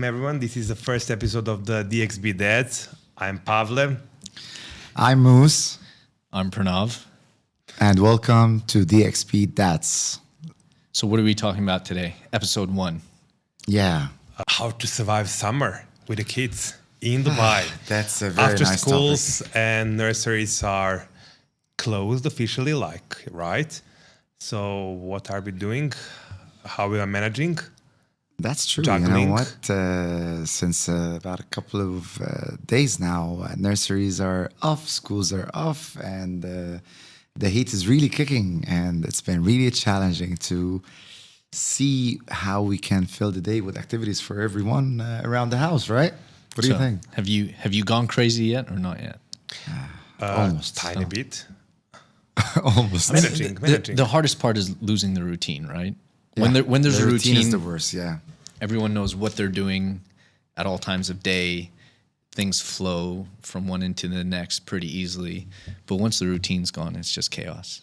welcome everyone. This is the first episode of the DXB.DADS. I'm Pavle. I'm Moose. I'm Pranav. And welcome to DXB.DADS. So what are we talking about today? Episode 1. Yeah. How to survive summer with the kids in Dubai. That's a very After nice schools topic. and nurseries are closed officially, right? So what are we doing? How we are managing? That's true. Juggling. You know what? Since about a couple of days now, nurseries are off, schools are off, and the heat is really kicking. And it's been really challenging to see how we can fill the day with activities for everyone around the house, right? What do you think? Have you gone crazy yet or not yet? Almost. Tiny bit. Almost. Managing. The hardest part is losing the routine, right? Yeah. When there's the a routine, is the worst, yeah. everyone knows what they're doing at all times of day. Things flow from one into the next pretty easily. But once the routine's gone, it's just chaos.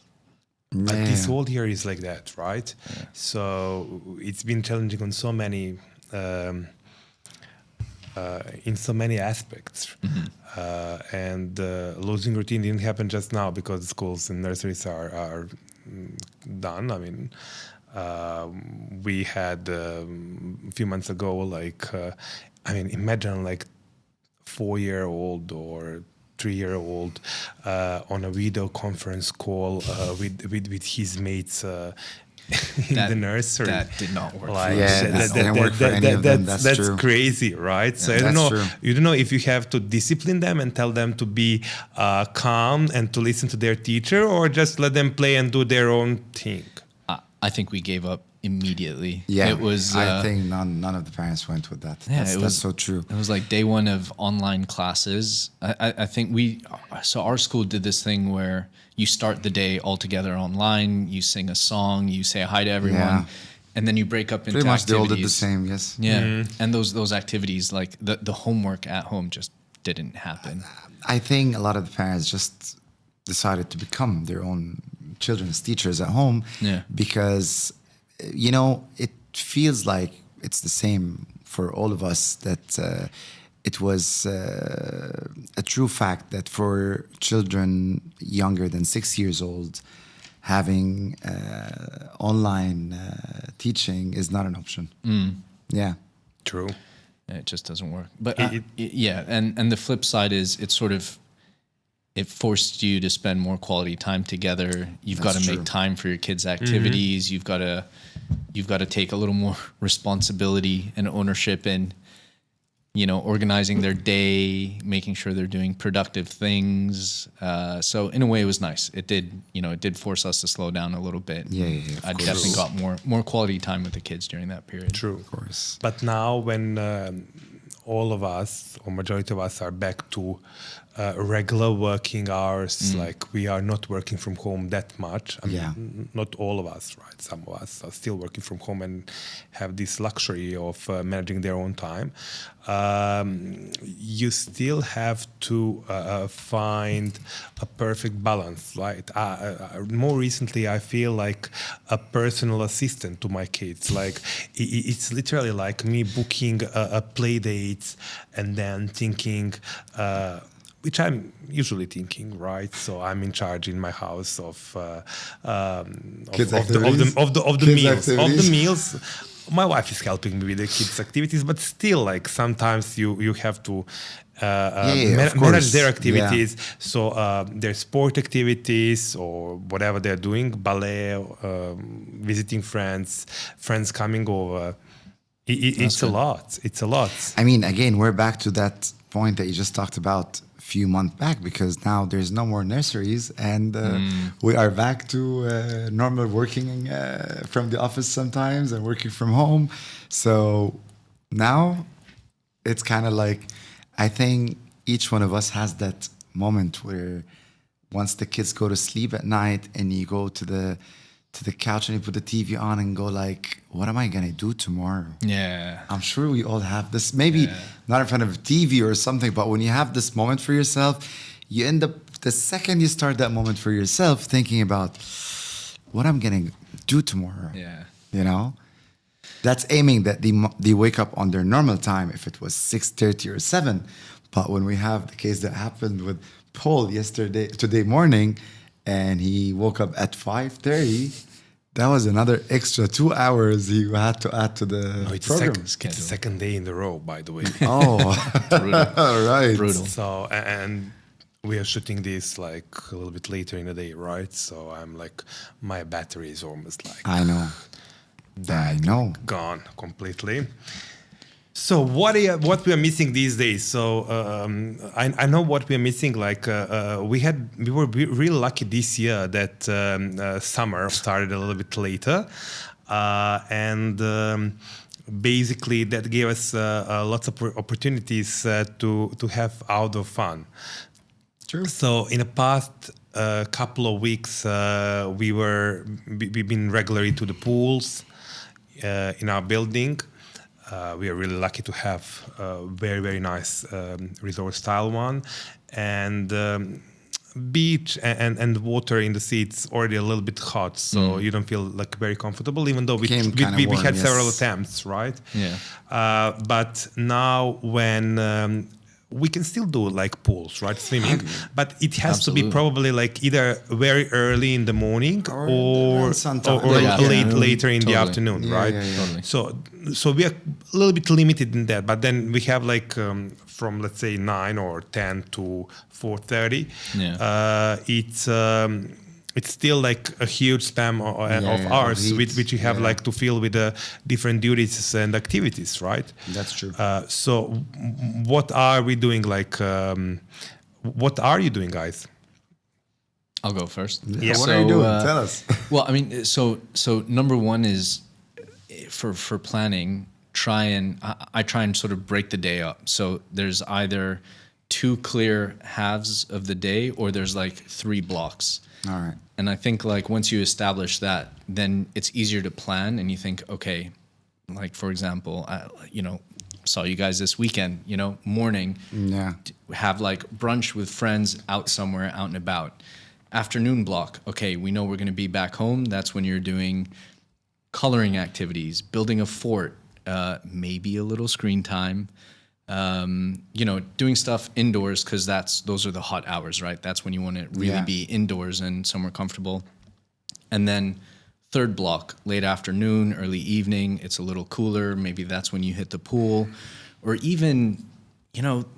But Yeah. this whole year is like that, right? Yeah. So it's been challenging on so many, in so many aspects. And losing routine didn't happen just now because schools and nurseries are done. I mean, we had a few months ago, imagine like 4-year-old or 3-year-old on a video conference call with his mates in the nursery. That did not work. Like, Yeah, that didn't work for any of them. That's true. Crazy, right? So I don't that's know. true. You don't know if you have to discipline them and tell them to be calm and to listen to their teacher, or just let them play and do their own thing. I think we gave up immediately. Yeah, it was. I think none of the parents went with that. Yeah, That's so true. It was like day one of online classes. I think our school did this thing where you start the day all together online, you sing a song, you say hi to everyone, Yeah. and then you break up into Pretty much activities. they all did the same, yes. Yeah, and those activities, like the homework at home just didn't happen. I think a lot of the parents just decided to become their own children's teachers at home. Yeah. Because, you know, it feels like it's the same for all of us that it was a true fact that for children younger than 6 years old, having online teaching is not an option. Yeah. True. It just doesn't work. But yeah, and the flip side is it forced you to spend more quality time together. You've got to make time for your kids' activities. You've got to take a little more responsibility and ownership in, organizing their day, making sure they're doing productive things. So in a way, it was nice. It did force us to slow down a little bit. Yeah, I definitely got more quality time with the kids during that period. True. Of course. But now when all of us, or majority of us, are back to regular working hours, like we are not working from home that much. I mean, not all of us, right? Some of us are still working from home and have this luxury of managing their own time. You still have to find a perfect balance, right? More recently, I feel like a personal assistant to my kids. Like it's literally like me booking a play date and then thinking, which I'm usually thinking, right? So I'm in charge in my house of the meals. My wife is helping me with the kids' activities, but still, like sometimes you have to manage their activities. Yeah. So their sport activities or whatever they're doing, ballet, visiting friends coming over. It's a lot. It's a lot. I mean, again, we're back to that point that you just talked about few months back, because now there's no more nurseries and we are back to normal working from the office sometimes and working from home. So now it's kind of like, I think each one of us has that moment where once the kids go to sleep at night and you go to the couch and you put the TV on and go like, what am I going to do tomorrow? Yeah. I'm sure we all have this, maybe not in front of a TV or something, but when you have this moment for yourself, you end up, the second you start that moment for yourself, thinking about what I'm going to do tomorrow. Yeah. You know? That's aiming that they wake up on their normal time if it was 6:30 or 7. But when we have the case that happened with Paul today morning, and he woke up at 5:30, that was another extra 2 hours he had to add to the program. It's the second day in a row, by the way. Oh, right. Brutal. So, and we are shooting this like a little bit later in the day, right? So I'm like, my battery is almost like I know. Gone completely. So what we are missing these days? So I know what we are missing. Like we were really lucky this year that summer started a little bit later, and basically that gave us lots of opportunities to have outdoor fun. True. So in the past couple of weeks, we've been regularly to the pools in our building. We are really lucky to have a very, very nice resort-style one. And beach and water in the sea, it's already a little bit hot, so you don't feel like very comfortable, even though we had several attempts, right? Yeah. But now when... we can still do like pools, right? Swimming, but it has to be probably like either very early in the morning or later in the afternoon, right? Totally. So we are a little bit limited in that, but then we have like from let's say 9 or 10 to 4:30. It's still like a huge span of hours which you have like to fill with the different duties and activities, right? That's true. So what are we doing? Like, what are you doing, guys? I'll go first. Yeah. What are you doing? Tell us. Well, I mean, so number one is for planning. I try and sort of break the day up. So there's either 2 clear halves of the day, or there's like 3 blocks. All right. And I think like once you establish that, then it's easier to plan. And you think, okay, like for example, saw you guys this weekend, morning. Yeah. Have like brunch with friends out somewhere, out and about. Afternoon block. Okay, we know we're going to be back home. That's when you're doing coloring activities, building a fort, maybe a little screen time. Doing stuff indoors, because those are the hot hours, right? That's when you want to really be indoors and somewhere comfortable. And then 3rd block, late afternoon, early evening, it's a little cooler. Maybe that's when you hit the pool, or even,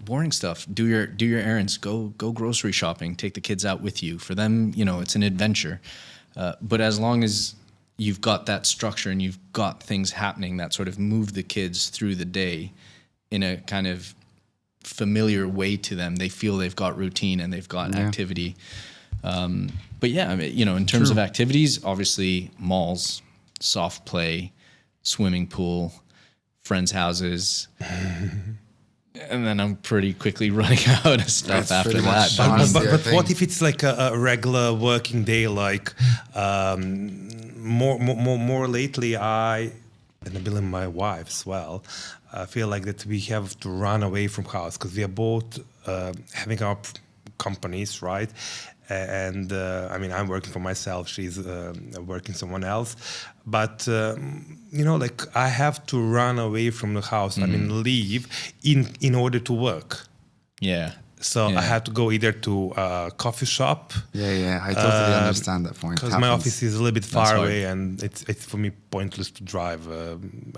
boring stuff. Do your errands, go grocery shopping, take the kids out with you. For them, it's an adventure. But as long as you've got that structure and you've got things happening that sort of move the kids through the day in a kind of familiar way to them, they feel they've got routine and they've got activity. But yeah, I mean, in terms of activities, obviously malls, soft play, swimming pool, friends' houses. And then I'm pretty quickly running out of stuff after that. But what if it's like a regular working day? Like more lately, and I believe my wife as well, I feel like that we have to run away from house because we are both having our companies, right? And I mean, I'm working for myself. She's working someone else. But, like I have to run away from the house. I mean, leave in order to work. Yeah. So I had to go either to a coffee shop. Yeah, I totally understand that point. Because my office is a little bit far away, and it's for me pointless to drive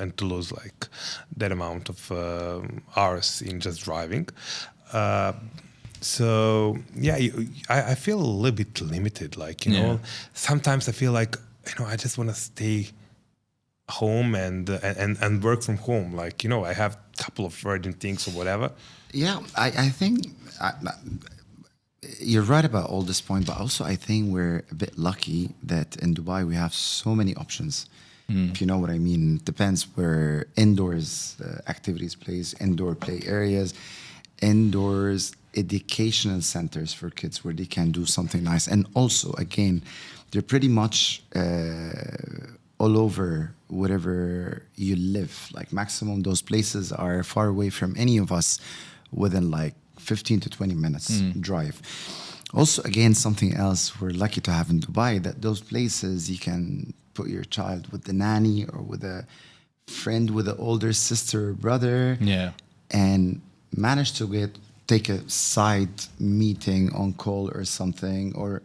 and to lose like that amount of hours in just driving. So yeah, I feel a little bit limited. Like sometimes I feel like I just want to stay home and work from home. Like I have a couple of urgent things or whatever. Yeah, I think you're right about all this point, but also I think we're a bit lucky that in Dubai we have so many options. If you know what I mean. It depends where indoors activities place, indoor play areas, indoors educational centers for kids where they can do something nice. And also, again, they're pretty much all over wherever you live. Like maximum, those places are far away from any of us within like 15 to 20 minutes drive. Also, again, something else we're lucky to have in Dubai, that those places you can put your child with the nanny or with a friend with an older sister or brother. Yeah. And managed to take a side meeting on call or something, or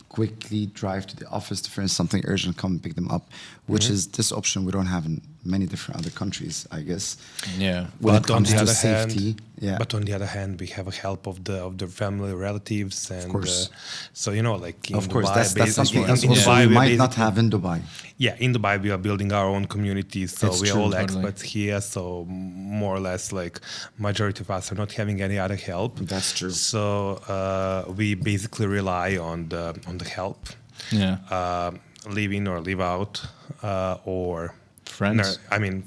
quickly drive to the office to finish something urgent, come and pick them up, which is this option we don't have in many different other countries, I guess. Yeah. When it But on comes the to other safety, hand, yeah. But on the other hand, we have a help of the family relatives, and course. so like in Of course, Dubai, that's something else in also Dubai, we we're might not basically- have in Dubai. Yeah, in Dubai we are building our own communities, so It's we are true, all totally. experts here. So more or less, like majority of us are not having any other help. That's true. So we basically rely on the help, Yeah. live in or live out, or Friends.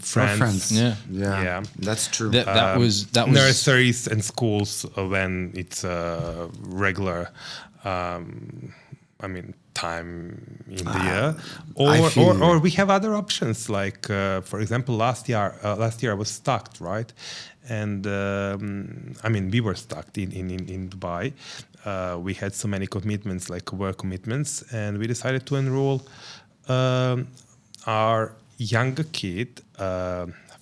friends. Yeah. Yeah. That's true. That was nurseries and schools when it's regular. Time in the year, I feel you. or we have other options. Like for example, last year I was stuck, right? And we were stuck in Dubai. We had so many commitments, like work commitments, and we decided to enroll our younger kid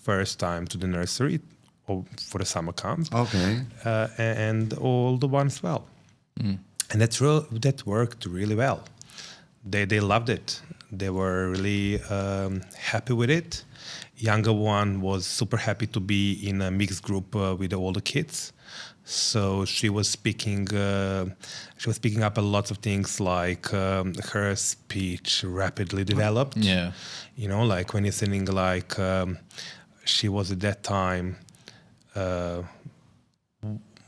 first time to the nursery or for the summer camp. Okay. And all the ones well. And that worked really well. They loved it. They were really happy with it. Younger one was super happy to be in a mixed group with all the kids. So she was speaking up a lot of things, like her speech rapidly developed. Yeah. Like when you're saying like she was at that time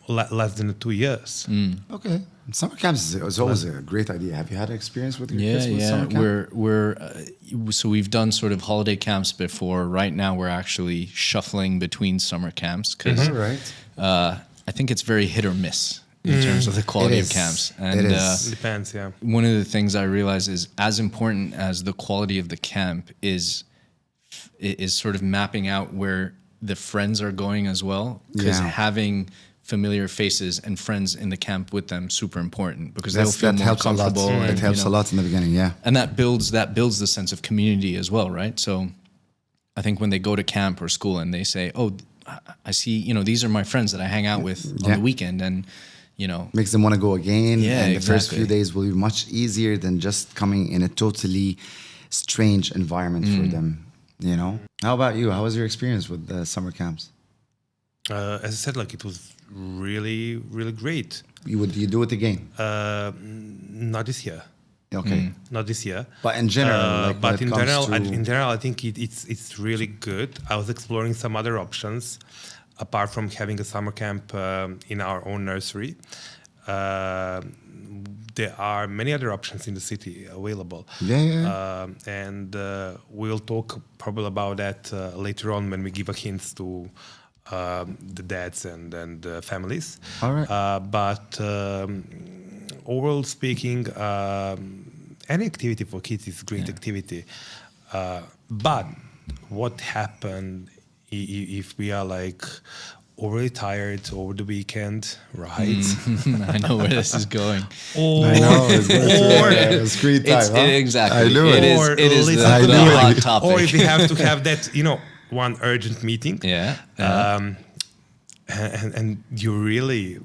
less than 2 years. Okay. Summer camps is always a great idea. Have you had experience with your kids with summer camp? So we've done sort of holiday camps before. Right now we're actually shuffling between summer camps because Right. I think it's very hit or miss in terms of the quality of camps. And It is. Depends, yeah. one of the things I realize is as important as the quality of the camp is sort of mapping out where the friends are going as well. Because having familiar faces and friends in the camp with them super important because they'll feel more comfortable. It helps a lot in the beginning, yeah. And that builds the sense of community as well, right? So I think when they go to camp or school and they say, "Oh, I see, these are my friends that I hang out with on the weekend," and makes them want to go again. Yeah, and the first exactly. few days will be much easier than just coming in a totally strange environment for them. How about you? How was your experience with the summer camps? As I said, like it was really, really great. You do it again? Not this year. Okay. Not this year. But in general, but in general, I think it's really good. I was exploring some other options apart from having a summer camp in our own nursery. There are many other options in the city available. Yeah. And we'll talk probably about that later on when we give a hint to the dads and the families. All right. But overall speaking, any activity for kids is great activity. But what happened if we are like already tired over the weekend, right? I know where this is going. I know. It's screen time, huh? Exactly. I knew it. It is the I knew hot it. topic. Or if we have to have that, one urgent meeting. Yeah. And you really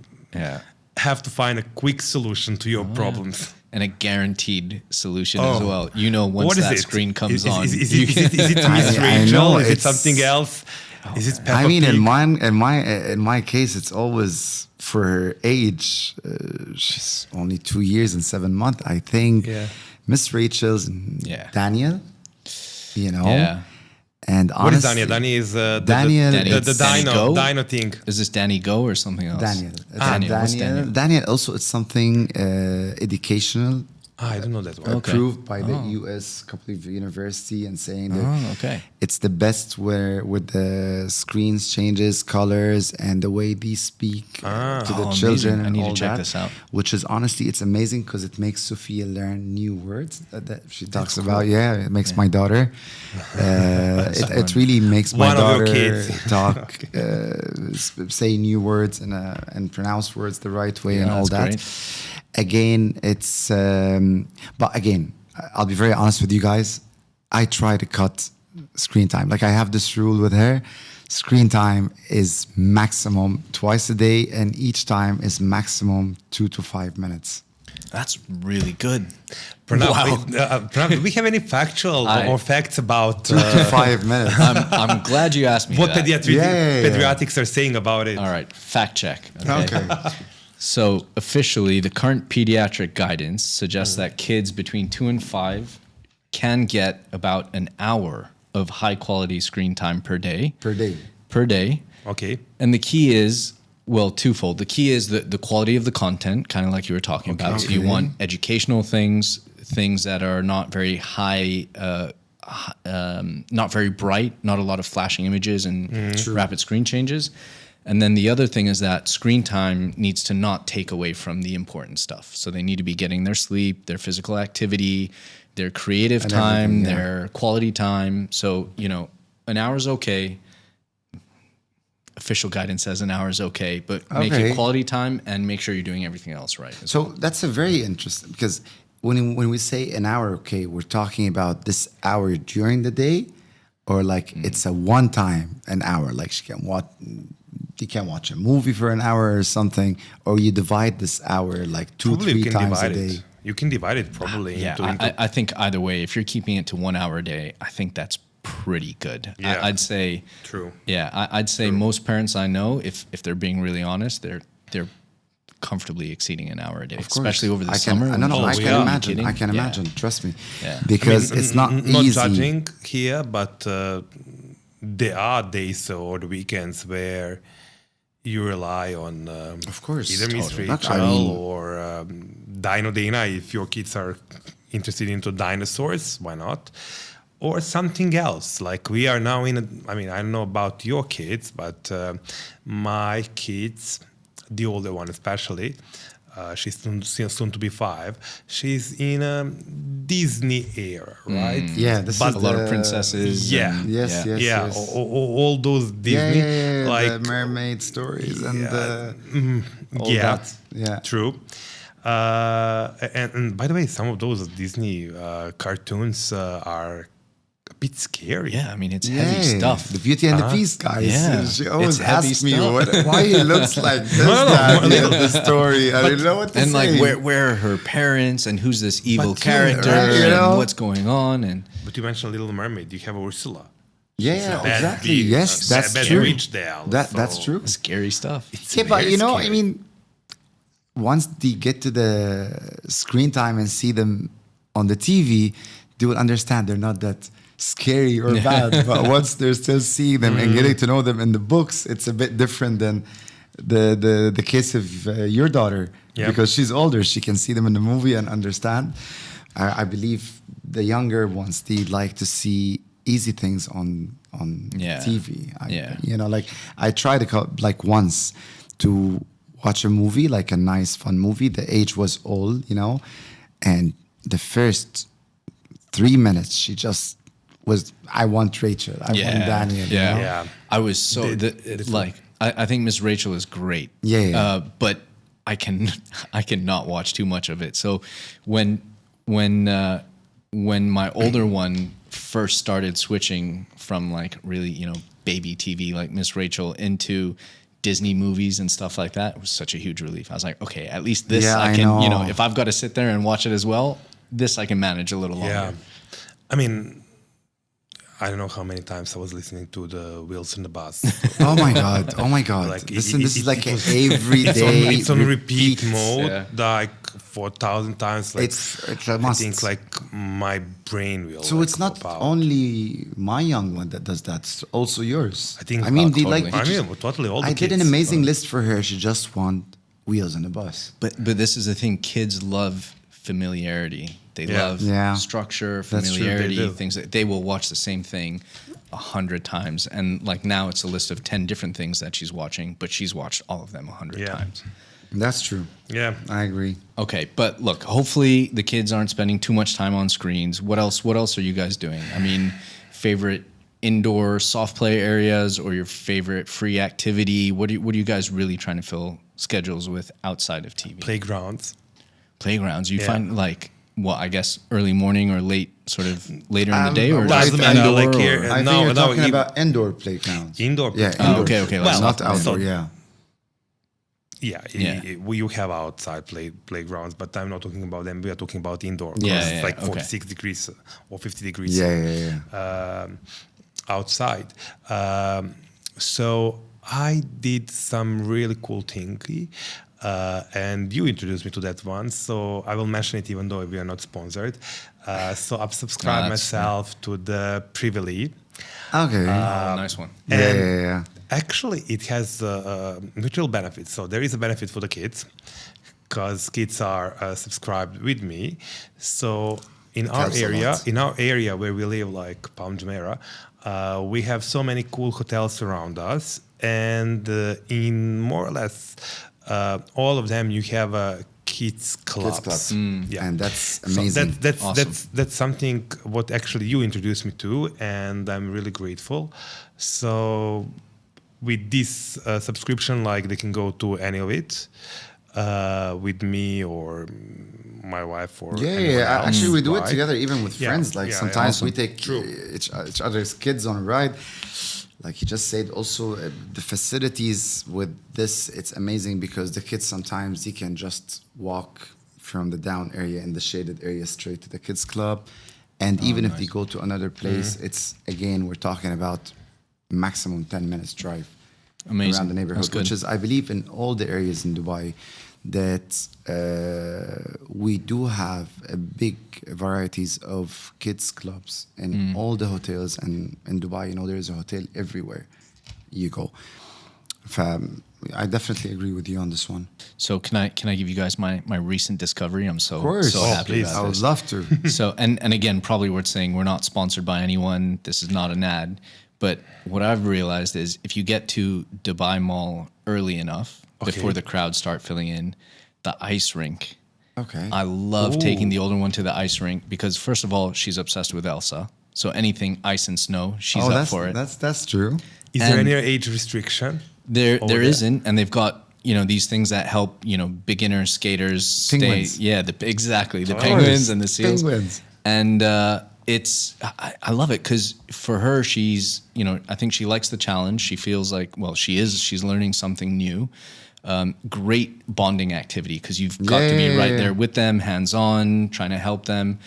have to find a quick solution to your problems. And a guaranteed solution as well. Once that screen comes on. Is it Miss Rachel? Is it something else? Is it Peppa Pig? in my case, it's always for her age. She's only 2 years and 7 months, I think. Yeah. Miss Rachel's and Daniel. Yeah. And What is honestly, Daniel? Daniel is the Danny Go? dino thing. Is this Danny Go or something else? Daniel. What's Daniel? Daniel also it's something educational. I don't know that one. Okay. Approved by the U.S. couple of university and saying that okay. it's the best with the screens changes, colors, and the way they speak to the children. Amazing. I and need all to check that, this out. Which is honestly, it's amazing because it makes Sophia learn new words that she talks about. Yeah, it makes my daughter. It really makes my One of your daughter kids. talk, say new words and pronounce words the right way and all that. Great. Again, it's but again, I'll be very honest with you guys. I try to cut screen time. Like I have this rule with her. Screen time is maximum twice a day, and each time is maximum 2 to 5 minutes. That's really good. Pranav, Wow. Pranav, do we have any factual or facts about 2 to 5 minutes. I'm glad you asked me what that. pediatrics are saying about it? All right, fact check. Okay. So officially, the current pediatric guidance suggests that kids between 2 and 5 can get about an hour of high quality screen time per day. Per day. Okay. And the key is, well, twofold. The key is the quality of the content, kind of like you were talking about. So you want educational things that are not very high, not very bright, not a lot of flashing images and rapid screen changes. And then the other thing is that screen time needs to not take away from the important stuff. So they need to be getting their sleep, their physical activity, their creative and time, their quality time. So, an hour is okay. Official guidance says an hour is okay, but make it quality time and make sure you're doing everything else right. So that's a very interesting, because when we say an hour, okay, we're talking about this hour during the day, or like it's a one time an hour, like you can watch a movie for an hour or something, or you divide this hour like 2-3 times a day. You can divide it probably. I think either way, if you're keeping it to 1 hour a day, I think that's pretty good. Yeah. I'd say true. Yeah, I'd say most parents I know, if they're being really honest, they're comfortably exceeding an hour a day, especially over the summer. I can imagine. I can imagine. Trust me, because it's not easy. Not judging here, but there are days or the weekends where you rely on, of course, either Miss Rachel or Dino Dana if your kids are interested into dinosaurs. Why not? Or something else. Like we are now in I don't know about your kids, but my kids, the older one especially, she's soon to be 5. She's in a Disney era, right? Yeah, this is a lot of princesses. Yeah, yes. All those Disney, like the mermaid stories and all yeah, that. Yeah, true. And by the way, some of those Disney cartoons are a bit scary. Yeah, it's heavy stuff. The Beauty and the Beast guys. Yeah. She always asks me why he looks like this guy in the story. I don't know what to say. And like, where are her parents, and who's this evil character, and what's going on? But you mentioned Little Mermaid. You have Ursula. Yeah, exactly. Yes, that's true. That's true. Scary stuff. But once they get to the screen time and see them on the TV, they will understand they're not that scary or bad. But once they're still seeing them and getting to know them in the books, it's a bit different than the case of your daughter, because she's older. She can see them in the movie and understand. I believe the younger ones, they like to see easy things on TV. I tried once to watch a movie, like a nice fun movie. The age was old, and the first 3 minutes she just was, I want Rachel, I want Daniel. Yeah. I was so I think Miss Rachel is great. But I cannot watch too much of it. So when my older one first started switching from really baby TV like Miss Rachel into Disney movies and stuff like that, it was such a huge relief. I was like, okay, at least this I can, if I've got to sit there and watch it as well, this I can manage a little longer. I don't know how many times I was listening to the Wheels in the Bus. Oh my god! This is like an everyday. It's on repeat mode, like 4,000 times. It's a must. I think my brain will. So it's not only my young one that does that; it's also yours. I think. Totally. All the I kids, did an amazing list for her. She just want Wheels in the Bus. But this is the thing: kids love familiarity. They love structure, familiarity, things that they will watch the same thing 100 times. And now it's a list of 10 different things that she's watching, but she's watched all of them 100 times. That's true. Yeah, I agree. Okay, but look, hopefully the kids aren't spending too much time on screens. What else are you guys doing? Favorite indoor soft play areas or your favorite free activity? What are you guys really trying to fill schedules with outside of TV? Playgrounds. You find I guess early morning or later in the day, or doesn't matter. indoor, Like here, I think you're talking about indoor playgrounds. Indoor. Yeah, playground. indoor. Okay. Well, Not outdoor. so- Yeah. Yeah, you have outside playgrounds, but I'm not talking about them. We are talking about indoor. 'Cause it's like 46 degrees or 50 degrees. Outside. So I did some really cool thing, and you introduced me to that one. So I will mention it even though we are not sponsored. So I've subscribed myself to the Privily. Okay. nice one. Yeah. Actually, it has mutual benefits. So there is a benefit for the kids because kids are subscribed with me. So in our area where we live, like Palm Jumeirah, we have so many cool hotels around us, and in more or less all of them, you have a kids clubs. Yeah. And that's amazing. So that's something what actually you introduced me to, and I'm really grateful. So with this subscription, like they can go to any of it with me or my wife or anyone else, Actually, we do it together, even with friends. Like sometimes we take True. each other's kids on a ride. Like he just said, also the facilities with this, it's amazing because the kids sometimes they can just walk from the down area in the shaded area straight to the kids club, and even if they go to another place, it's again we're talking about maximum 10 minutes drive around the neighborhood, which is I believe in all the areas in Dubai that we do have a big varieties of kids clubs in all the hotels, and in Dubai, you know, there is a hotel everywhere you go. I definitely agree with you on this one. So can I give you guys my recent discovery? I'm so happy about I would this. love to. So and again, probably worth saying, we're not sponsored by anyone. This is not an ad. But what I've realized is if you get to Dubai Mall early enough, before the crowds start filling in, the ice rink. Okay. I love taking the older one to the ice rink because first of all, she's obsessed with Elsa. So anything ice and snow, she's up for it. That's true. Is there any age restriction? There isn't, and they've got these things that help beginner skaters Penguins. stay. Yeah, the penguins and the seals. Penguins. And I love it because for her, she's I think she likes the challenge. She feels like she's learning something new. Great bonding activity because you've got to be right there with them, hands on, trying to help them.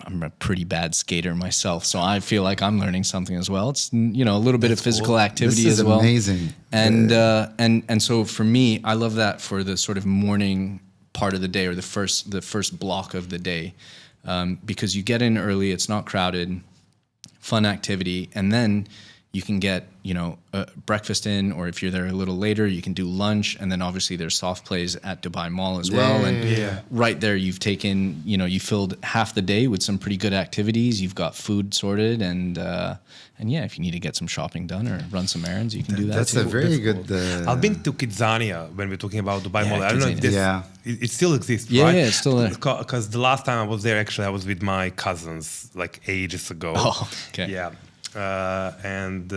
I'm a pretty bad skater myself, so I feel like I'm learning something as well. It's a little bit of physical activity as well. This is amazing. And so for me, I love that for the sort of morning part of the day or the first block of the day, because you get in early, it's not crowded, fun activity, and then you can get breakfast in, or if you're there a little later, you can do lunch, and then obviously there's soft plays at Dubai Mall as well. And right there, you've taken you filled half the day with some pretty good activities. You've got food sorted, and if you need to get some shopping done or run some errands, you can do that. That's too. a very good. I've been to Kidzania when we're talking about Dubai Mall. I don't know if this it still exists, right? Yeah, it's still there. Because the last time I was there, actually, I was with my cousins like ages ago. Oh, okay. Yeah. And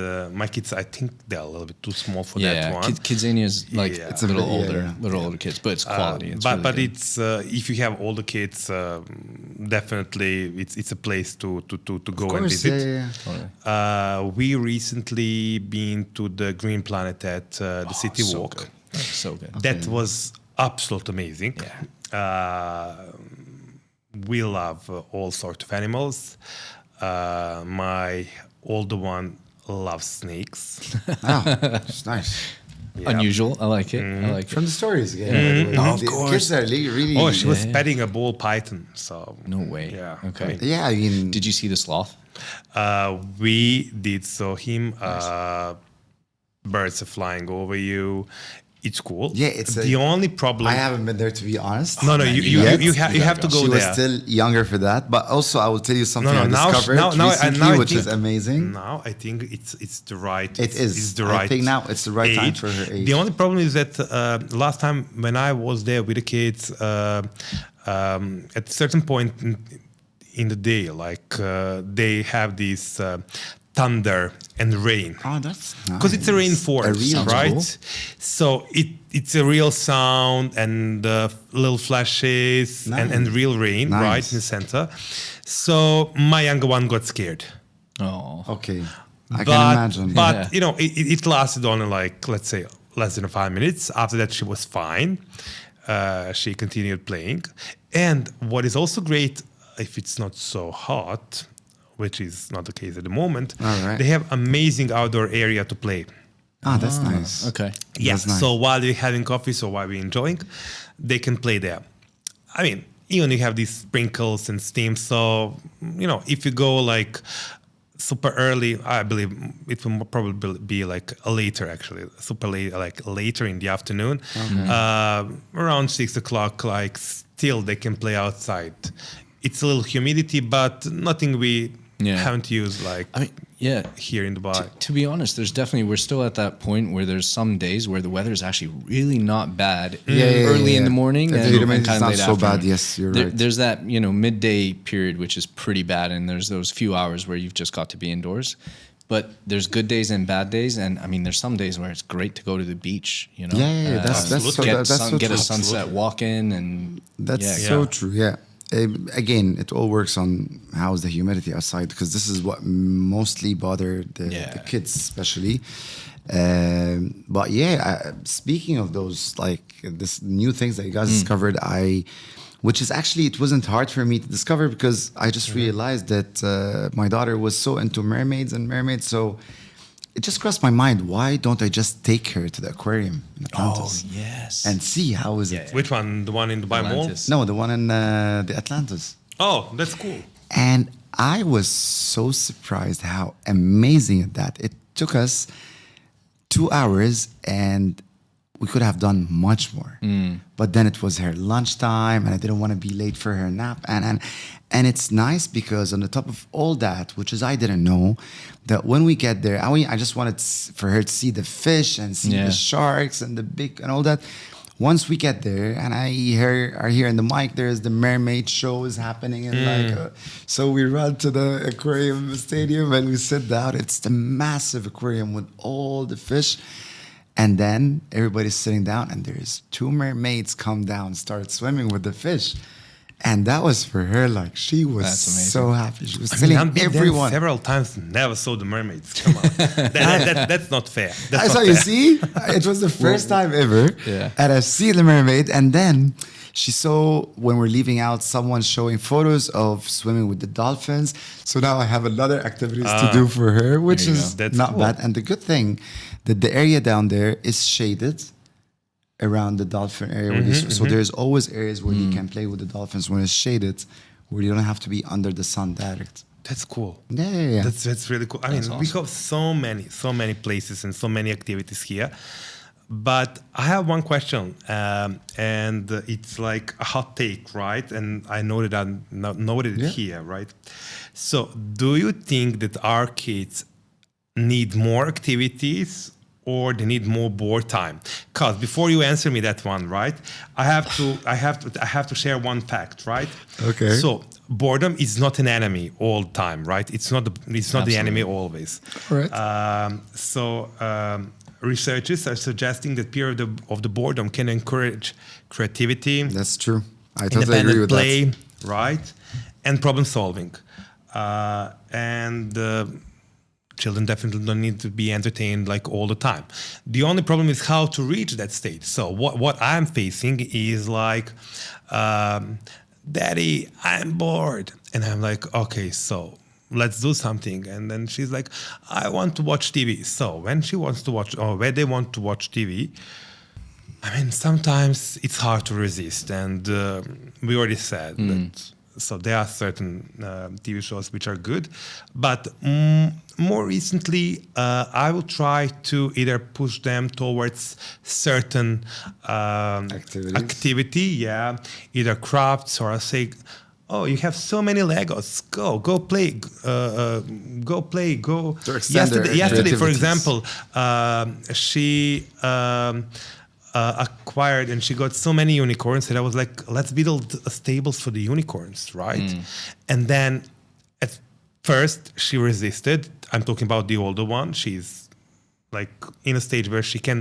my kids, I think they're a little bit too small for that one. Kidzania is like it's a little older kids, but it's quality. It's but really it's if you have older kids, definitely it's a place to go and visit. Totally. We recently been to the Green Planet at the City Walk. Good. So good. That was absolutely amazing. We love all sorts of animals. My older one loves snakes. It's nice. Unusual. I like it. I like From it. the stories, of course. Kids are really. Oh, she was petting a ball python. So No way. Yeah. Okay. Yeah, I mean, Did you see the sloth? we did saw him. Birds are flying over you. It's cool. Yeah, it's the only problem. I haven't been there, to be honest. No, you have to go She there. was still younger for that, but also I will tell you something I now discovered recently, which is amazing. Now I think it's the right. It's the right. I think now it's the right time age. for her age. The only problem is that last time when I was there with the kids, at a certain point in the day, like they have these thunder and rain. Oh, that's nice. Because it's a rainforest, right? Cool. So it's a real sound and little flashes and real rain, right, in the center. So my younger one got scared. Oh. Okay. I can imagine. But, it lasted only like, let's say, less than 5 minutes. After that, she was fine. She continued playing. And what is also great, if it's not so hot, which is not the case at the moment, they have amazing outdoor area to play. That's nice. Okay. Yes. Nice. So while you're having coffee, so while we're enjoying, they can play there. I mean, even you have these sprinkles and steam. So, if you go like super early, I believe it will probably be like later, actually, super late, like later in the afternoon, around 6 o'clock, like still they can play outside. It's a little humidity, but nothing we haven't used here in Dubai. To be honest, we're still at that point where there's some days where the weather is actually really not bad early in the morning and kind of not late so afternoon. bad. Yes, you're right. There's that, midday period, which is pretty bad. And there's those few hours where you've just got to be indoors. But there's good days and bad days. And I mean, there's some days where it's great to go to the beach, get a sunset walk in. And that's so true. Yeah. Again, it all works on how's the humidity outside, because this is what mostly bother the kids, especially. But speaking of those, like this new things that you guys discovered, which is actually, it wasn't hard for me to discover because I just realized that my daughter was so into mermaids, so it just crossed my mind, why don't I just take her to the aquarium in Atlantis? Oh, yes. And see how is it. Which one? The one in Dubai Mall? No, the one in the Atlantis. Oh, that's cool. And I was so surprised how amazing that. It took us 2 hours and we could have done much more. But then it was her lunchtime and I didn't want to be late for her nap. And it's nice because on the top of all that, which is I didn't know, that when we get there, I just wanted for her to see the fish and see the sharks and the big and all that. Once we get there and I hear in the mic, there's the mermaid show is happening. And so we run to the aquarium stadium and we sit down. It's the massive aquarium with all the fish. And then everybody's sitting down and there's 2 mermaids come down, start swimming with the fish. And that was for her, like, she was so happy. She was telling everyone. Several times, never saw the mermaids. Come on. That's not fair. You see, it was the first time ever. Yeah. And I see the mermaid. And then she saw, when we're leaving out, someone showing photos of swimming with the dolphins. So now I have another activities to do for her, which is not cool. Bad. And the good thing that the area down there is shaded around the dolphin area. So there's always areas where you can play with the dolphins when it's shaded, where you don't have to be under the sun direct. That's cool. Yeah. That's really cool. I mean, awesome. We have so many places and so many activities here. But I have one question, and it's like a hot take, right? And I noted it here, right? So do you think that our kids need more activities or they need more board time? Because before you answer me that one, right, I have to share one fact, right? Okay. So boredom is not an enemy all the time, right? It's not the enemy always. All right. Researchers are suggesting that period of the boredom can encourage creativity. That's true. I totally agree with play, that. Right, and problem solving, children definitely don't need to be entertained like all the time. The only problem is how to reach that stage. So what I'm facing is like, Daddy, I'm bored. And I'm like, okay, so let's do something. And then she's like, I want to watch TV. So when she wants to watch, or when they want to watch TV, I mean, sometimes it's hard to resist. And we already said that. So there are certain TV shows which are good, but more recently, I will try to either push them towards certain activity, either crafts, or I'll say, oh, you have so many Legos. Go play. Yesterday, for example, she acquired and she got so many unicorns that I was like, let's build stables for the unicorns, right? And then at first she resisted. I'm talking about the older one. She's like in a stage where she can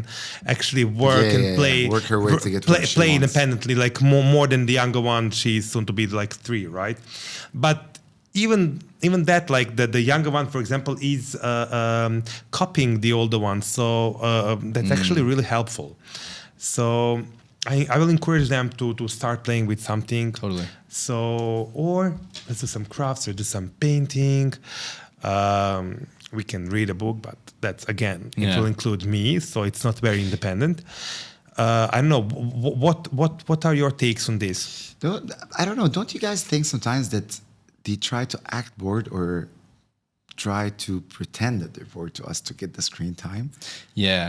actually work and play, work her way to get play independently, like more than the younger one. She's soon to be like 3, right? But even that, like the younger one, for example, is copying the older one. So that's actually really helpful. So I will encourage them to start playing with something. Totally. So, or let's do some crafts or do some painting. We can read a book, but that's, again, it will include me, so it's not very independent. I don't know. What are your takes on this? I don't know. Don't you guys think sometimes that they try to act bored or try to pretend that they're bored to us to get the screen time? Yeah,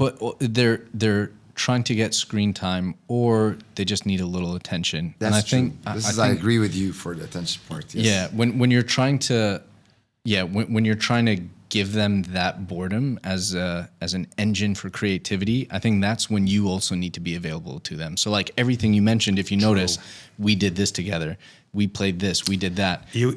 but they're trying to get screen time, or they just need a little attention. That's and I true. think I agree with you for the attention part. Yes. Yeah, when you're trying to, when you're trying to give them that boredom as an engine for creativity, I think that's when you also need to be available to them. So like everything you mentioned, if you notice, we did this together, we played this, we did that. You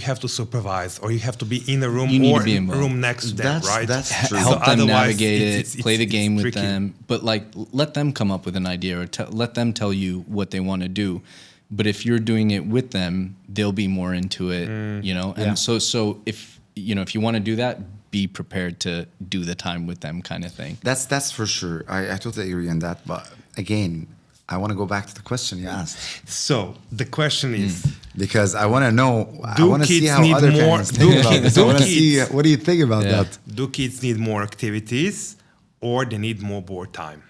have to supervise, or you have to be in a room or room next to them, right? That's true. Help them navigate it, play the game with tricky. them, but like let them come up with an idea, or let them tell you what they want to do. But if you're doing it with them, they'll be more into it, you know? And so if you want to do that, be prepared to do the time with them kind of thing. That's for sure. I totally agree on that. But again, I want to go back to the question you asked. So the question is, because I want to know, I Do want to see kids how need other more- parents think about this. I do want to see, kids- what do you think about that? do kids need more activities, or they need more board time?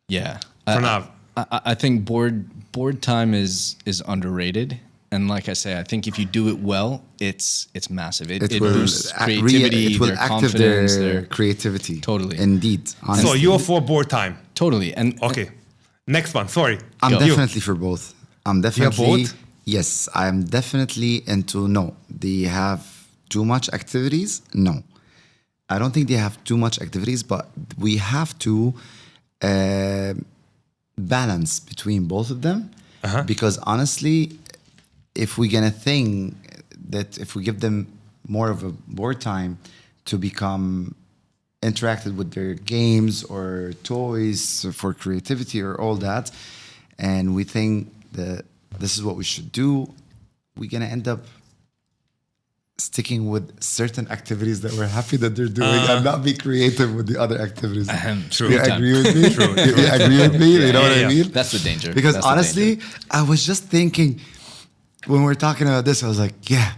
Yeah. Pranav. I think board time is underrated. And like I say, I think if you do it well, it's massive. It boosts creativity, it will their active confidence, their creativity. Totally. Indeed. Honestly. So you're for board time. totally. And Okay. Next one. Sorry. I'm Go. definitely for both. I'm definitely both? Yes, I'm definitely into no. They have too much activities? No. I don't think they have too much activities, but we have to balance between both of them. Because honestly, if we're gonna think that if we give them more of a board time to become interacted with their games or toys for creativity or all that, and we think that this is what we should do, we're gonna end up sticking with certain activities that we're happy that they're doing and not be creative with the other activities. True. You agree with me? You agree with me? You know what I mean? That's the danger. Because That's the honestly, danger. I was just thinking when we were talking about this, I was like, yeah,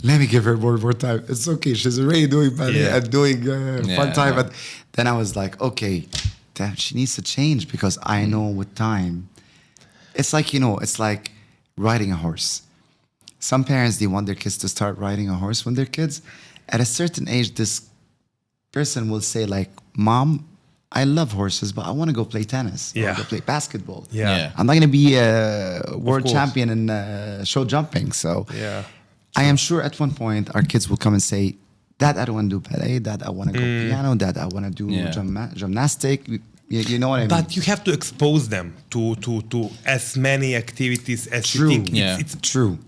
let me give her more time. It's okay. She's already doing ballet and doing fun time. But then I was like, okay, damn, she needs to change, because I know with time, it's like, it's like riding a horse. Some parents, they want their kids to start riding a horse when they're kids. At a certain age, this person will say like, Mom, I love horses, but I want to go play tennis. I want to go play basketball. Yeah. I'm not going to be a world champion in show jumping. So I am sure at one point our kids will come and say, Dad, I don't want to do ballet. Dad, I want to go piano. Dad, I want to do gymnastic. You know what I mean? But you have to expose them to as many activities as you think. It's true.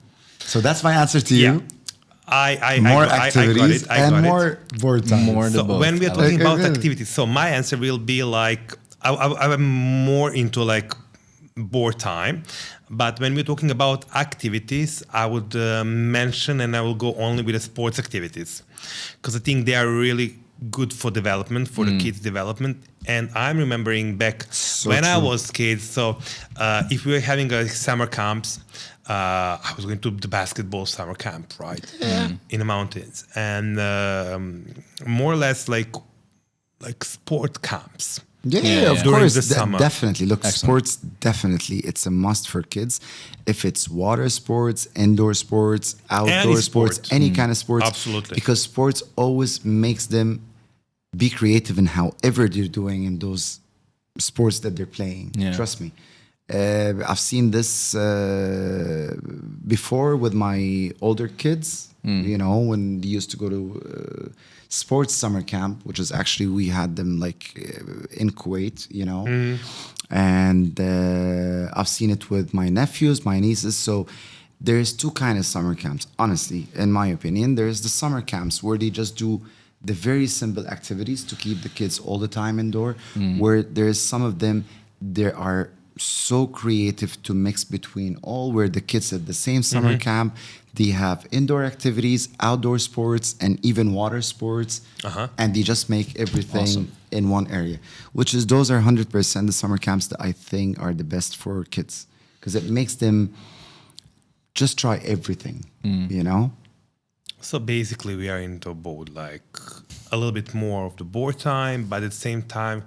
So that's my answer to you. More activities and more board time. So when we are talking about activities, so my answer will be like, I'm more into like board time. But when we're talking about activities, I would mention, and I will go only with the sports activities, because I think they are really good for development, for the kids' development. And I'm remembering back when I was kids. So if we were having a summer camps, I was going to the basketball summer camp, right? In the mountains, and more or less like sport camps. Yeah, of During course. the summer. Definitely. Look, sports, definitely. It's a must for kids. If it's water sports, indoor sports, outdoor sports, any kind of sports. Absolutely. Because sports always makes them be creative in however they're doing in those sports that they're playing. Yeah. Trust me. I've seen this before with my older kids, when they used to go to sports summer camp, which is actually, we had them like in Kuwait, and I've seen it with my nephews, my nieces. So there's two kind of summer camps, honestly, in my opinion. There's the summer camps where they just do the very simple activities to keep the kids all the time indoor, where there's some of them, they are so creative to mix between all, where the kids at the same summer camp, they have indoor activities, outdoor sports, and even water sports, and they just make everything in one area, which is, those are 100% the summer camps that I think are the best for kids, because it makes them just try everything, you know? So basically, we are into both, like a little bit more of the board time, but at the same time,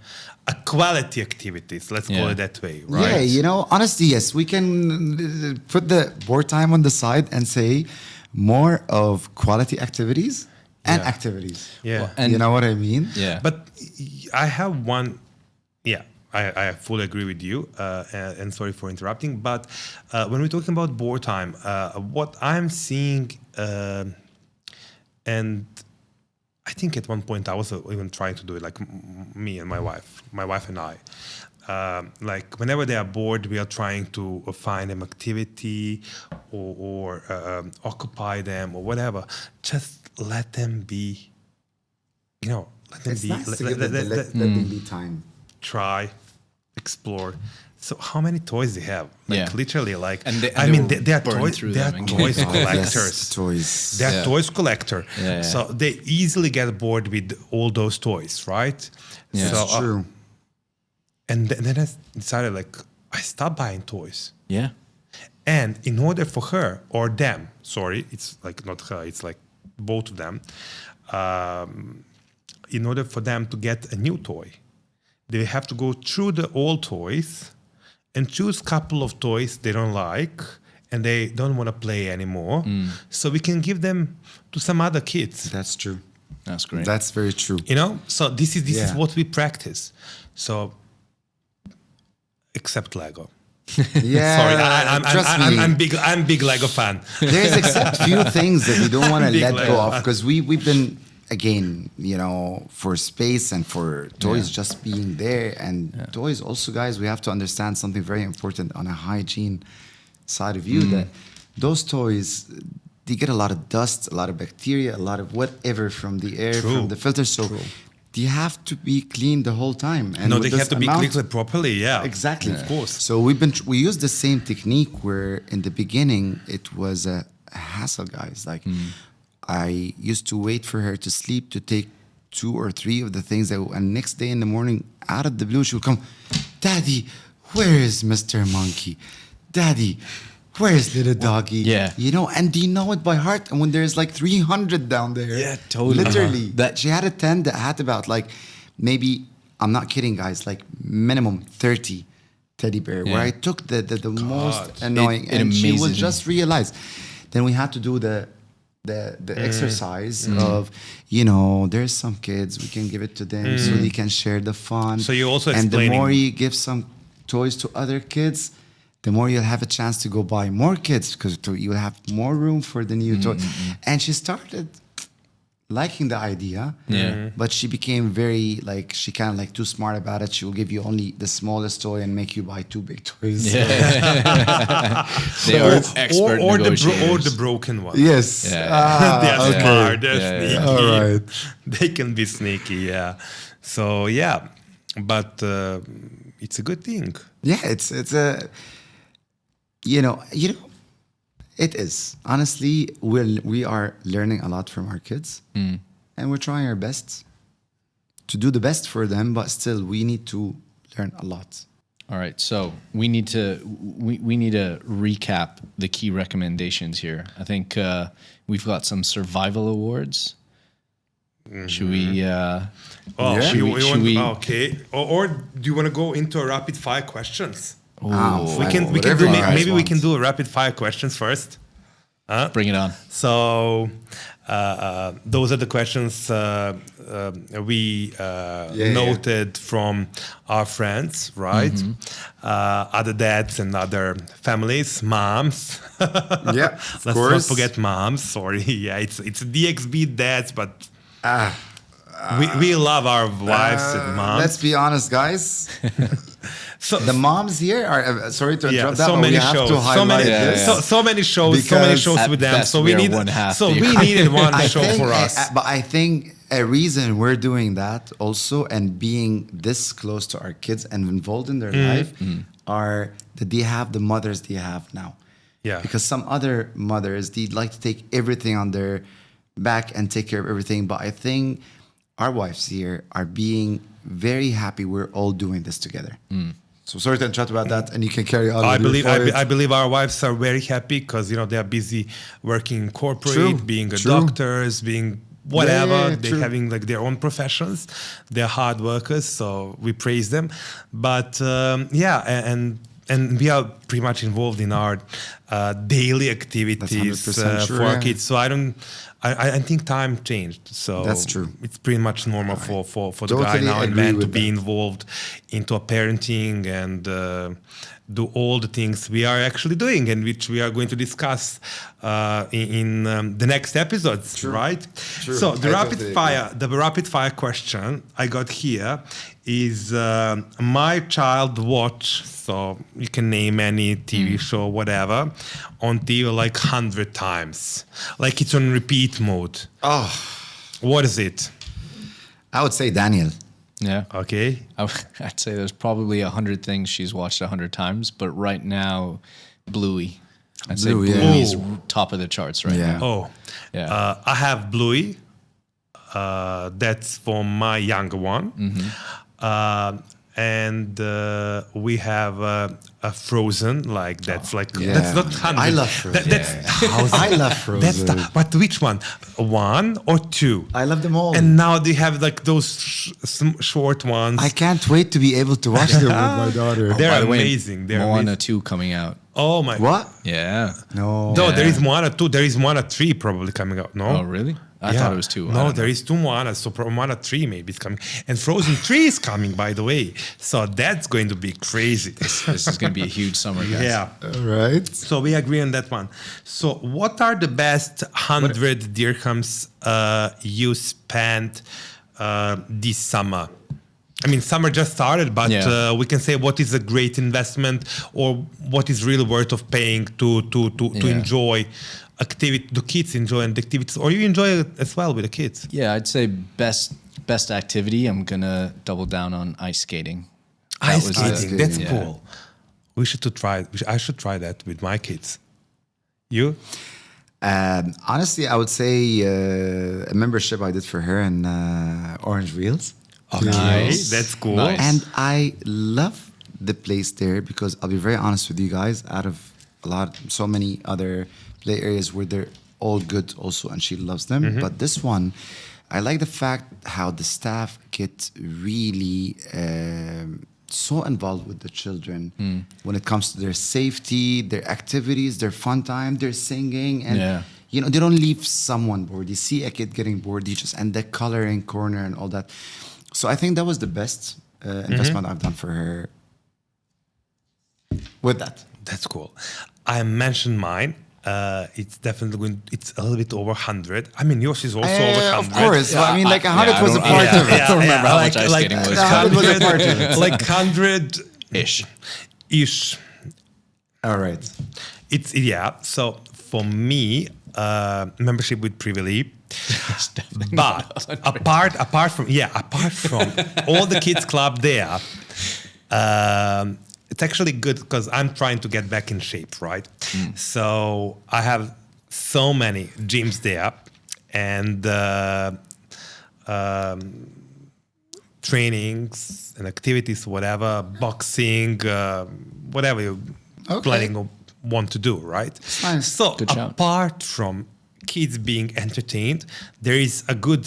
a quality activities. Let's call it that way, right? Yeah, you know, honestly, yes, we can put the board time on the side and say more of quality activities and activities. Yeah. Well, and you know what I mean? Yeah. But I have one, I fully agree with you, and sorry for interrupting. But when we're talking about board time, what I'm seeing, and I think at one point I was even trying to do it, like me and my wife and I. Like whenever they are bored, we are trying to find them activity or occupy them or whatever. Just let them be, you know, let them It's be. nice to give them let them be time. Try, explore. So how many toys they have? Like literally, like and they they are burn toys. through They are them and toys get- collectors. Yes, toys. They are toys collector. Yeah. So they easily get bored with all those toys, right? Yeah. So, It's true. And then I decided, like, I stopped buying toys. Yeah. And in order for her or them, sorry, it's like not her, it's like both of them. In order for them to get a new toy, they have to go through the old toys and choose a couple of toys they don't like and they don't want to play anymore. So we can give them to some other kids. That's true. That's great. That's very true. You know, so this is Yeah. what we practice. So, except Lego. Yeah, Sorry, trust me. I'm big Lego fan. There's except few things that we don't want to Big let Lego. go of, because we've been, again, you know, for space and for toys just being there, and toys also, guys, we have to understand something very important on a hygiene side of you, that those toys, they get a lot of dust, a lot of bacteria, a lot of whatever from the air, True. from the filter. So they have to be cleaned the whole time. And No, with they this have to be amount- cleaned properly. Yeah, Exactly. of course. So we use the same technique, where in the beginning it was a hassle, guys. Like I used to wait for her to sleep to take 2 or 3 of the things that, and next day in the morning, out of the blue, she would come, "Daddy, where is Mr. Monkey? Daddy, where is little doggy?" Yeah. You know, and they know it by heart. And when there's like 300 down there, Yeah, totally. literally, Uh-huh. that she had a 10 that had about like maybe, I'm not kidding, guys, like minimum 30 teddy bear, where I took the most annoying, It and she would amazes me. just realize. Then we had to do the exercise of, you know, there's some kids, we can give it to them so they can share the fun. So you're also and the explaining- more you give some toys to other kids, the more you'll have a chance to go buy more kids, because you'll have more room for the new toy. And she started liking the idea, but she became very, like, she kind of like too smart about it. She will give you only the smallest toy and make you buy 2 big toys. They are expert or negotiators. the broken one. Yes. Yeah. They're okay. smart. They're Yeah, sneaky. yeah. All right. They can be sneaky. Yeah. So yeah, but it's a good thing. Yeah, it's a, you know, it is. Honestly, we are learning a lot from our kids, and we're trying our best to do the best for them, but still we need to learn a lot. All right, so we need to recap the key recommendations here. I think we've got some survival awards. Should we? Oh, Yeah. Should we- okay. Or do you want to go into a rapid fire questions? Oh, We can whatever do you guys maybe we want. can do a rapid fire questions first. bring it on. So those are the questions we noted from our friends, right? Other dads and other families, moms. Yeah, of Let's course. not forget moms. Sorry, yeah, it's DXB.DADS, but we love our wives and moms. Let's be honest, guys. So the moms here are sorry to interrupt that, so but many we have shows, to highlight this. so many shows with them. best So we we are need one half so the we economy. needed one show for us. But I think a reason we're doing that also and being this close to our kids and involved in their life are that they have the mothers they have now. Yeah. Because some other mothers, they'd like to take everything on their back and take care of everything. But I think our wives here are being very happy we're all doing this together. So sorry to interrupt about that, and you can carry on. I believe our wives are very happy because they are busy working in corporate, being doctors, being whatever. They're having like their own professions. They're hard workers, so we praise them. But and we are pretty much involved in our daily activities for our kids. So I think time changed. So that's true. It's pretty much normal for the guy now and man to be involved into a parenting and do all the things we are actually doing and which we are going to discuss in the next episodes, right? True. So the rapid fire question I got here is my child watch. So you can name any TV show, whatever, on TV like 100 times. Like it's on repeat mode. Oh. What is it? I would say Daniel. Yeah. Okay. I'd say there's probably 100 things she's watched 100 times, but right now, Bluey. I'd say Bluey's top of the charts right now. Oh. Yeah. I have Bluey. That's for my younger one. And we have a Frozen, like that's that's not 100. I love Frozen. That's thousand. I love Frozen. But which one? 1 or 2? I love them all. And now they have like those short ones. I can't wait to be able to watch them with my daughter. They're By the way, amazing. They're Moana amazing. 2 coming out. Oh my! What? Yeah. No. No, Yeah. there is Moana 2. There is Moana 3 probably coming out. No. Oh, really? I thought it was 2. No, there is 2 Moana. So Moana 3 maybe is coming. And Frozen 3 is coming, by the way. So that's going to be crazy. This is going to be a huge summer, guys. Yeah. All right. So we agree on that one. So what are the best 100 dirhams you spent this summer? I mean, summer just started, but we can say what is a great investment or what is really worth of paying to enjoy activity. Do kids enjoy the activities, or you enjoy it as well with the kids? Yeah, I'd say best activity. I'm gonna double down on ice skating. Ice skating, that's yeah. cool. We should try. I should try that with my kids. You? Honestly, I would say a membership I did for her in Orange Wheels. Okay, Nice. that's cool. Nice. And I love the place there because I'll be very honest with you guys, out of so many other play areas where they're all good also, and she loves them. But this one, I like the fact how the staff get really so involved with the children when it comes to their safety, their activities, their fun time, their singing, and they don't leave someone bored. You see a kid getting bored, and the coloring corner and all that. So I think that was the best investment I've done for her with that. That's cool. I mentioned mine. It's definitely it's a little bit over 100. I mean, yours is also over 100. Of course. I mean, like 100 was a I part of it. I don't remember how much ice skating was. 100 was a part of it. Like 100-ish. All right. So for me, membership with Privily. But apart from all the kids club there, it's actually good because I'm trying to get back in shape, right? So I have so many gyms there and trainings and activities, whatever, boxing, whatever you planning or want to do, right? Nice. So Good shout. apart from kids being entertained, there is a good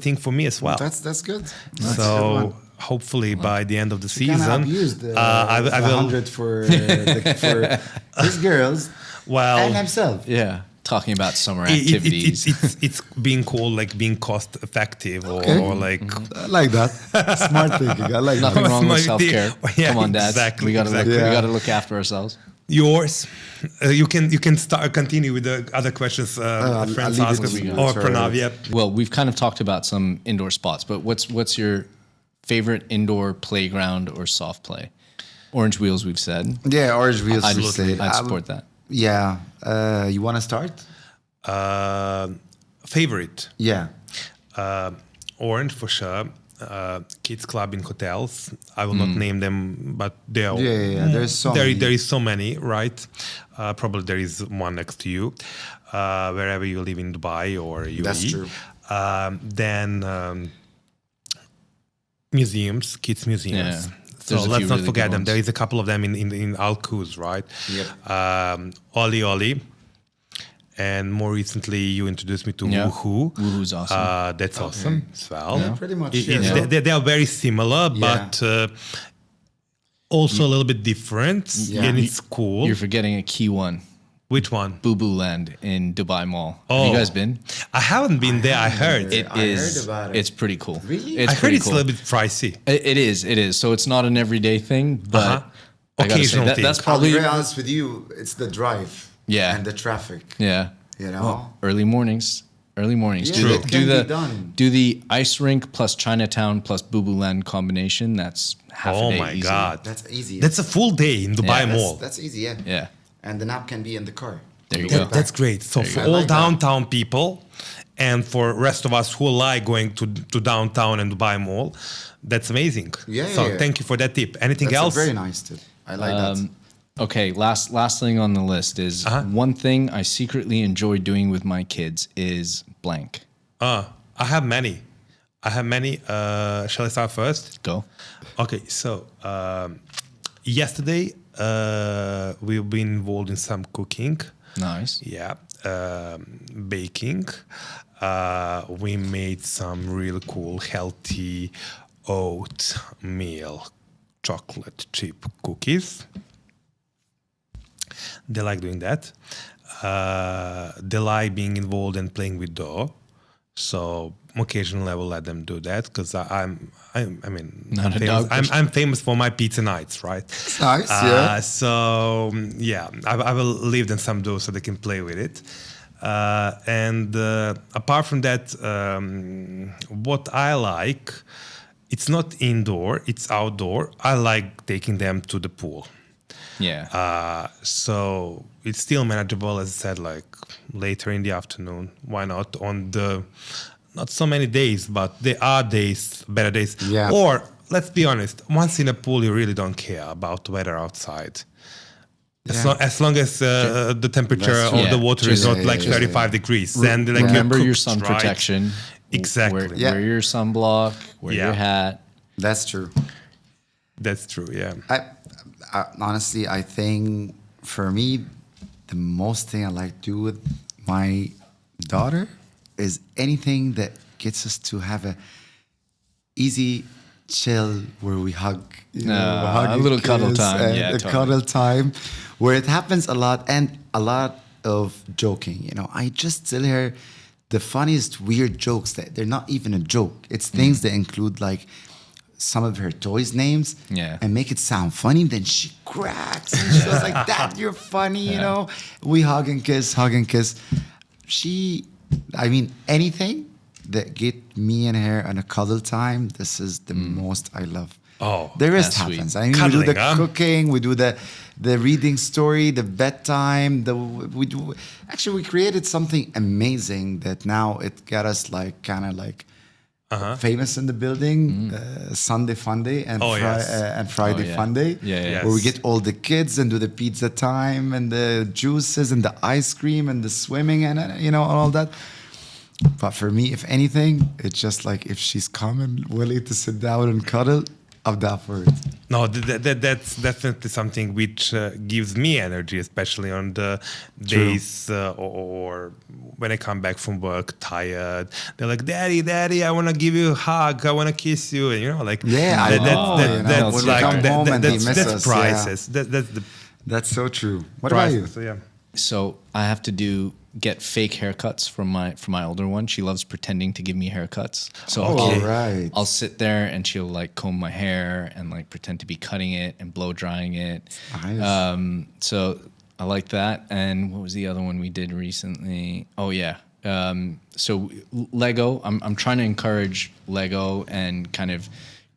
thing for me as well. That's good. So hopefully by the end of the You kind season, of abused the I will. 100 for his girls and himself. Yeah, talking about summer It- activities. it's being called like being cost effective or like I like that. Smart thinking. I like Nothing that. wrong with Smart idea. self-care. Yeah, Come on, dads. exactly, We gotta exactly. we gotta look after ourselves. yours. You can continue with the other questions. I'll Friends leave it ask to us you. or Sorry. Pranav. Yep. Well, we've kind of talked about some indoor spots, but what's your favorite indoor playground or soft play? Orange wheels, we've said. Yeah, orange wheels. I'd support that. Yeah. You want to start? Favorite? Yeah. Orange for sure. Kids club in hotels. I will not name them, but they are. Yeah. There's so many. There is so many, right? Probably there is one next to you, wherever you live in Dubai or UAE. That's true. Then museums, kids museums. Yeah. So There's a let's few not really forget good them. ones. There is a couple of them in Al Quoz, right? Yep. Oli Oli. And more recently, you introduced me to Woohoo. Woohoo's awesome. That's awesome as well. Yeah, pretty much. They are very similar, Yeah. but also a little bit different. Yeah. And it's cool. You're forgetting a key one. Which one? Boo Boo Land in Dubai Mall. Have Oh. you guys been? I haven't been there. I heard. It I is. heard about it. It's pretty cool. Really? It's I heard pretty it's cool. a little bit pricey. It is. So it's not an everyday thing, but I gotta say, Occasional thing. that's I'll be probably very honest with you. It's the drive. Yeah. And the traffic. yeah. You know. Early mornings. Yeah, True. it can be done. Do the ice rink plus Chinatown plus Boo Boo Land combination. That's half a Oh day my easy. God. That's easy. That's a full day in Dubai Yeah, Mall. That's easy. Yeah. Yeah. And the nap can be in the car. There you Go go. back. That's great. So for I all like that. downtown people and for rest of us who like going to downtown and Dubai Mall, that's amazing. Yeah, So yeah. thank you for that tip. Anything That's else? a very nice tip. I like that. Okay, last thing on the list is one thing I secretly enjoy doing with my kids is blank. I have many. Shall I start first? Go. Okay, so yesterday we've been involved in some cooking. Nice. Yeah, baking. We made some really cool, healthy oatmeal chocolate chip cookies. They like doing that. They like being involved and playing with dough. So occasionally I will let them do that because I'm Not a famous. dog person. I'm famous for my pizza nights, right? Nice, yeah. So yeah, I will leave them some dough so they can play with it. And apart from that, what I like, it's not indoor, it's outdoor. I like taking them to the pool. Yeah. So it's still manageable, as I said, like later in the afternoon. Why not on the not so many days, but there are days, better days. Yeah. Or let's be honest, once in a pool, you really don't care about the weather outside. As long as the temperature That's of true. the water is Yeah, not like 35 degrees, then like Remember you're your cooked, sun right? protection. Exactly. Wear your sunblock. Wear Yeah. your hat. That's true. That's true. Yeah. I honestly, I think for me, the most thing I like to do with my daughter is anything that gets us to have a easy chill where we hug, a little cuddle time. and Yeah, a totally. cuddle time, where it happens a lot and a lot of joking. You know, I just tell her the funniest weird jokes that they're not even a joke. It's things that include like some of her toys' names and make it sound funny. Then she cracks and she goes like, "Dad, you're funny," you know. We hug and kiss. Anything that get me and her on a cuddle time, this is the most I love. Oh, the rest that's sweet. happens. I mean, Cuddling, we do the huh? cooking, we do the reading story, the bedtime. We created something amazing that now it got us like kind of like famous in the building. Sunday Fun Day and and Friday Fun Day, Yeah. where we get all the kids and do the pizza time and the juices and the ice cream and the swimming and all that. But for me, if anything, it's just like if she's calm and willing to sit down and cuddle, I'm down for it. No, that's definitely something which gives me energy, especially on the days or when I come back from work tired. They're like, "Daddy, I want to give you a hug. I want to kiss you." And when we come home and they miss that's us, priceless. That's so true. What priceless. about you? So, yeah. So I have to get fake haircuts from my older one. She loves pretending to give me haircuts. So I'll sit there and she'll like comb my hair and like pretend to be cutting it and blow drying it. Nice. So I like that. And what was the other one we did recently? Oh yeah. So Lego. I'm trying to encourage Lego and kind of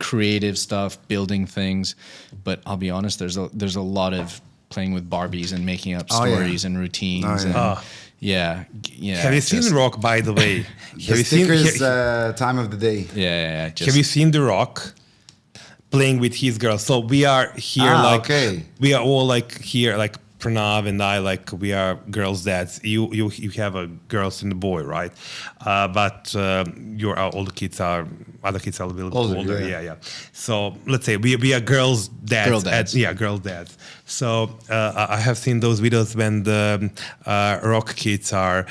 creative stuff, building things. But I'll be honest, there's a lot of playing with Barbies and making up stories and routines. Yeah. Have you seen Rock, by the way? The stickers, time of the day. Yeah. Have you seen The Rock playing with his girls? So we are here, we are all like here, like Pranav and I, like we are girls' dads. You have a girls and a boy, right? But all the kids are other kids are a little bit older. Yeah. So let's say we are girls' dads. Girl dads. So I have seen those videos when the Rock kids are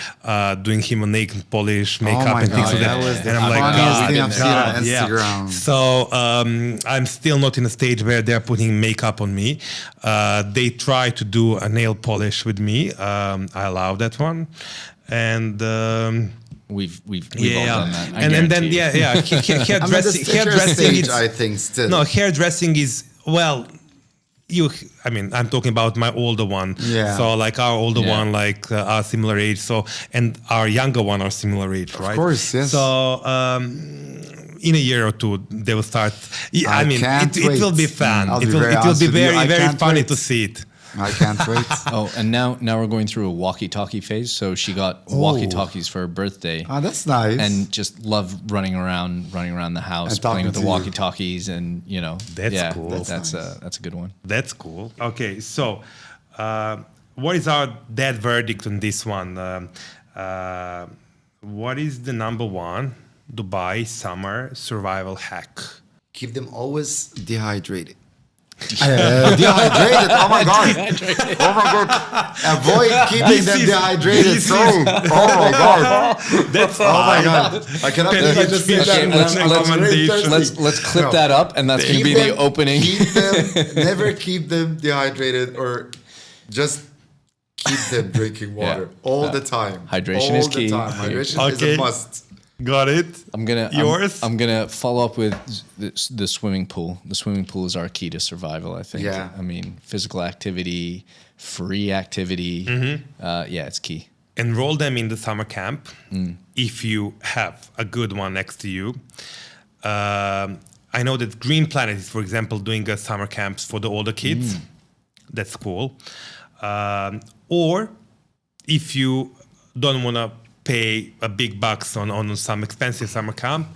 doing him a nail polish, makeup, and things like that. And I'm like, God, yeah. So I'm still not in a stage where they're putting makeup on me. They try to do a nail polish with me. I allow that one, and. We've all done that. And then hairdressing is, I think still. No, hairdressing is, well, I'm talking about my older one. Yeah. So like our older one, like our similar age. So, and our younger one are similar age, right? Of course, yes. So, in a year or two, they will start. It will be fun. It will be very, very funny to see it. I can't wait. And now we're going through a walkie-talkie phase. So she got walkie-talkies for her birthday. Oh, that's nice. And just love running around the house, playing with the walkie-talkies, and that's cool. That's a good one. That's cool. Okay, so what is our dad verdict on this one? What is the number one Dubai summer survival hack? Keep them always dehydrated. Dehydrated. Oh my god. Avoid keeping them dehydrated. Oh my god. That's oh my god. I cannot let's clip that up, and that's going to be the opening. Never keep them dehydrated, or just keep them drinking water all the time. Hydration is key. Hydration is a must. Got it. I'm gonna follow up with the swimming pool. The swimming pool is our key to survival, I think. Yeah. I mean, physical activity, free activity. It's key. Enroll them in the summer camp if you have a good one next to you. I know that Green Planet is, for example, doing a summer camps for the older kids. That's cool. Or if you don't want to pay a big bucks on some expensive summer camp,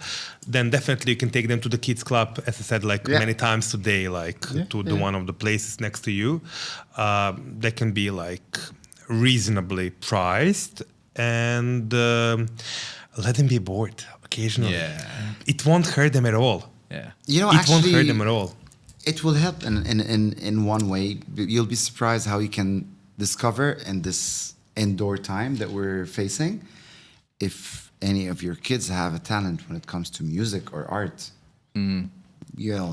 then definitely you can take them to the kids club, as I said, many times today, to the one of the places next to you. They can be reasonably priced, and let them be bored occasionally. It won't hurt them at all. It won't hurt them at all. It will help in one way. You'll be surprised how you can discover in this indoor time that we're facing, if any of your kids have a talent when it comes to music or art,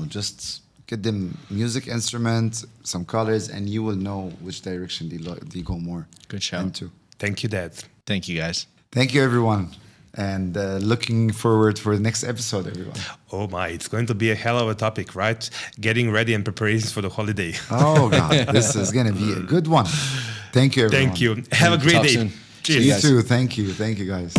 just get them music instruments, some colors, and you will know which direction they go more. Good shout. Into. Thank you, Dad. Thank you, guys. Thank you, everyone. And looking forward for the next episode, everyone. Oh my, it's going to be a hell of a topic, right? Getting ready and preparations for the holiday. Oh God, this is going to be a good one. Thank you, everyone. Thank you. Have a great day. Soon. Cheers. You too. Thank you. Thank you, guys.